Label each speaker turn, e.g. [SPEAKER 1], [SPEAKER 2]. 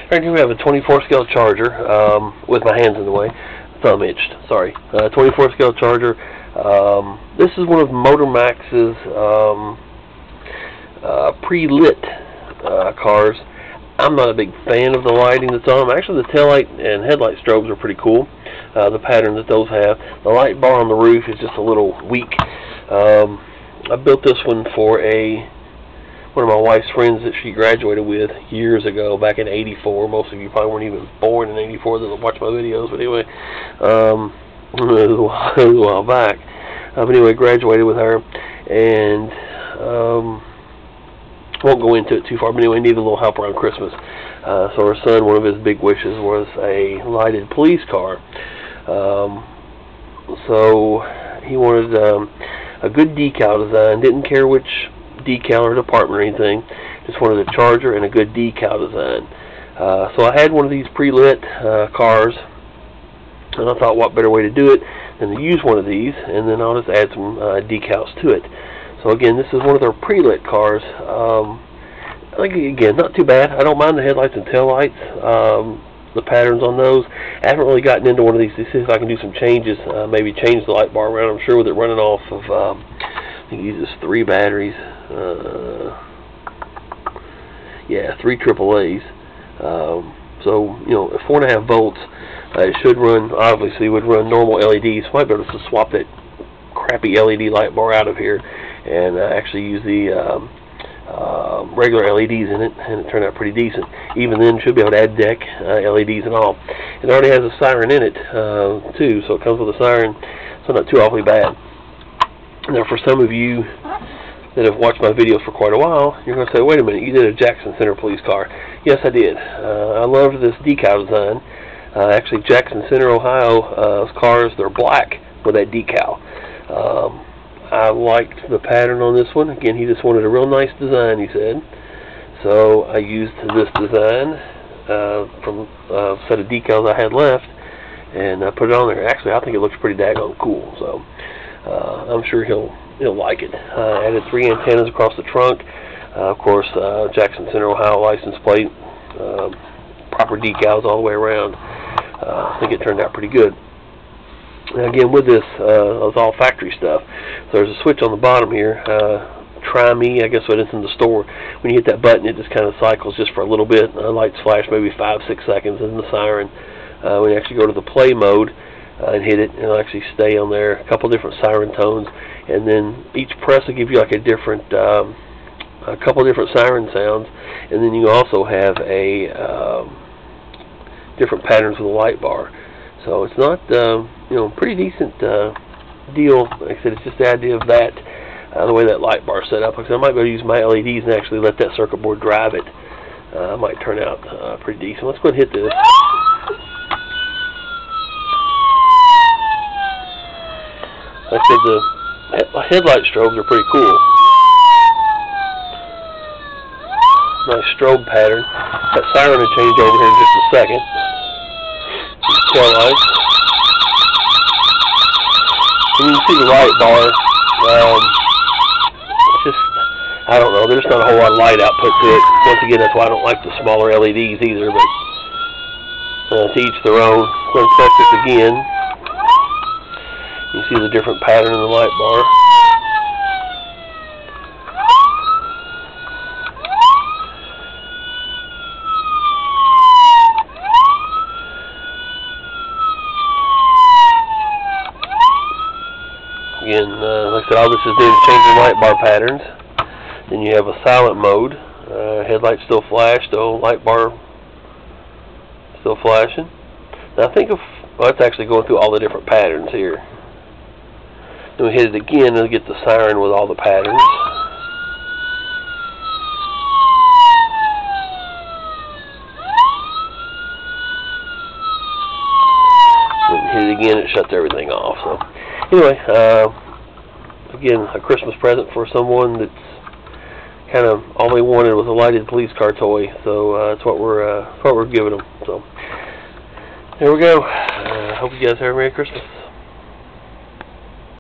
[SPEAKER 1] Right here we have a 24 scale Charger, with my hands in the way, thumb itched, sorry. 24 scale Charger. This is one of MotorMax's pre-lit cars. I'm not a big fan of the lighting that's on them. Actually, the taillight and headlight strobes are pretty cool, the pattern that those have. The light bar on the roof is just a little weak. I built this one for one of my wife's friends that she graduated with years ago, back in '84. Most of you probably weren't even born in '84 that watch my videos, but anyway, it was a while back. But anyway, graduated with her, and won't go into it too far, but anyway, needed a little help around Christmas. So her son, one of his big wishes was a lighted police car. So he wanted a good decal design, didn't care which decal or department or anything, just wanted a Charger and a good decal design. So I had one of these pre-lit cars, and I thought what better way to do it than to use one of these, and then I'll just add some decals to it. So again, this is one of their pre-lit cars. Again, not too bad. I don't mind the headlights and taillights, the patterns on those. I haven't really gotten into one of these to see if I can do some changes, maybe change the light bar around. I'm sure with it running off of, I think it uses 3 batteries. Yeah, 3 AAAs. So, you know, 4.5 volts. It should run, obviously, would run normal LEDs. Might be able to swap that crappy LED light bar out of here and actually use the regular LEDs in it, and it turned out pretty decent. Even then, should be able to add deck LEDs and all. It already has a siren in it too, so it comes with a siren, so not too awfully bad. Now, for some of you that have watched my videos for quite a while, you're going to say, wait a minute, you did a Jackson Center police car. Yes, I did. I loved this decal design. Actually, Jackson Center, Ohio cars, they're black with that decal. I liked the pattern on this one. Again, he just wanted a real nice design, he said. So I used this design from a set of decals I had left, and I put it on there. Actually, I think it looks pretty daggone cool. So I'm sure he'll like it. Added 3 antennas across the trunk. Of course, Jackson Center, Ohio license plate. Proper decals all the way around. I think it turned out pretty good. Now again, with this, it was all factory stuff. So there's a switch on the bottom here. Try me, I guess what it's in the store. When you hit that button, it just kind of cycles just for a little bit. Lights flash maybe 5-6 seconds, and the siren. When you actually go to the play mode and hit it, it'll actually stay on there. A couple different siren tones, and then each press will give you like a couple different siren sounds, and then you also have a different patterns with the light bar. So it's not, you know, pretty decent deal. Like I said, it's just the idea of that, the way that light bar is set up. Like I said, I might be able to use my LEDs and actually let that circuit board drive it. It might turn out pretty decent. Let's go ahead and hit this. Like I said, the headlight strobes are pretty cool. Nice strobe pattern. That siren will change over here in just a second. Tail lights. And you can see the light bar. It's just, I don't know, there's not a whole lot of light output to it. Once again, that's why I don't like the smaller LEDs either, but to each their own. Go and press this again. You see the different pattern in the light bar. Again, like I said, all this is doing is changing light bar patterns. Then you have a silent mode. Headlights still flash, still light bar still flashing. Now think of, well, it's actually going through all the different patterns here. Then we hit it again, and get the siren with all the patterns. Then hit it again, it shuts everything off. So anyway, again, a Christmas present for someone that's kind of all they wanted was a lighted police car toy. So that's what we're giving them. So there we go. Hope you guys have a Merry Christmas.